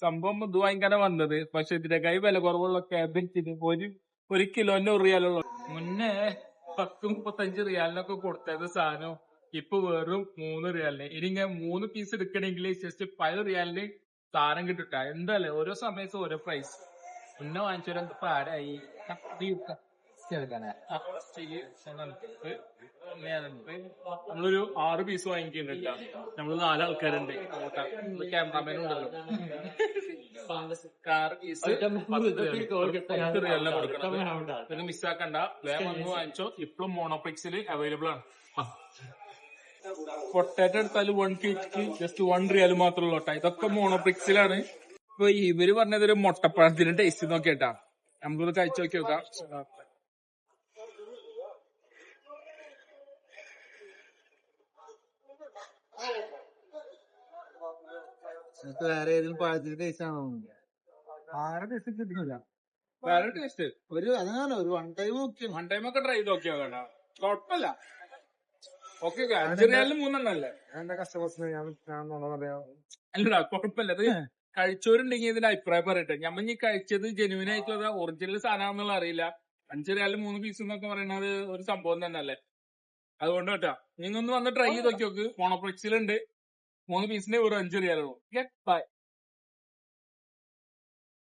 സംഭവം ഇത് വാങ്ങിക്കാനാ വന്നത്. പക്ഷെ ഇതിനേക്കായി വില കുറവുള്ള ക്യാബേജിന് ഒരു കിലോന്റെ 1 റിയാലുള്ള മുന്നേ 10-35 റിയാലിനൊക്കെ കൊടുത്തത് സാധനം ഇപ്പൊ വെറും 3 റിയാലിന്. ഇനി ഇങ്ങനെ 3 പീസ് എടുക്കണമെങ്കിൽ ജസ്റ്റ് 5 റിയാലിന് സാധനം കിട്ടിട്ട. എന്താല്ലേ ഓരോ സമയത്ത് ഓരോ പ്രൈസ്. മുന്നേ വാങ്ങിച്ചവരെന്ത് പാരായി നമ്മളൊരു 6 പീസ് വാങ്ങിക്കുന്നുണ്ട്. നമ്മള് 4 ആൾക്കാരുണ്ട്. ക്യാമറാമാനും ഉണ്ടല്ലോ. 6 പീസ് 10 റിയാലിനാ കൊടുക്കണത്. പിന്നെ മിസ്സാക്കണ്ട, വേഗം വന്ന് വാങ്ങിച്ചോ. ഇപ്പോഴും മോണോപ്ലെക്സിൽ അവൈലബിൾ ആണ്. പൊട്ടാറ്റോ എടുത്താൽ 1 kg ജസ്റ്റ് 1 റിയാൽ മാത്രമേ ഉള്ളൂ കേട്ടോ. ഇതൊക്കെ മോണോപ്ലെക്സിലാണ്. ഇപ്പൊ ഇവര് പറഞ്ഞതൊരു മുട്ടപ്പഴത്തിന് ടേസ്റ്റ് നോക്കിയിട്ടാ. നമുക്കൊന്ന് കഴിച്ചു നോക്കി നോക്കാം. വേറെ ഏതെങ്കിലും പഴത്തിന്റെ ടേസ്റ്റ് ആണോ? ആരുടെ ടേസ്റ്റ് കിട്ടുന്നില്ല. വേറെ ടേസ്റ്റ് അതങ്ങനെ ഒരു വൺ ടൈം ഒക്കെ ട്രൈ ചെയ്ത് നോക്കിയോ കേട്ടോ. കുഴപ്പമില്ല. ഓക്കെ 5 റിയാലിന് 3 അല്ലേ? എന്റെ കസ്റ്റമേഴ്സിന് ഞാൻ പറയാം. അല്ലടാ കുഴപ്പമില്ല. അത് കഴിച്ചവരുണ്ടെങ്കിൽ ഇതിന്റെ അഭിപ്രായം പറയട്ടെ. ഞമ്മ ഈ കഴിച്ചത് ജെനുവിൻ ആയിട്ടുള്ള ഒറിജിനൽ സാധനമാണെന്നുള്ള അറിയില്ല. 5 റിയാലിന് 3 പീസ് എന്നൊക്കെ പറയുന്നത് ഒരു സംഭവം തന്നെ അല്ലേ. അതുകൊണ്ട് കേട്ടാ നിങ്ങൾ ഒന്ന് വന്ന് ട്രൈ ചെയ്ത് നോക്കി നോക്ക്. മോണോപ്ലെക്സിലുണ്ട്. 3 പീസിന്റെ ഒരു 5 റിയാലുള്ളൂ. ബൈ.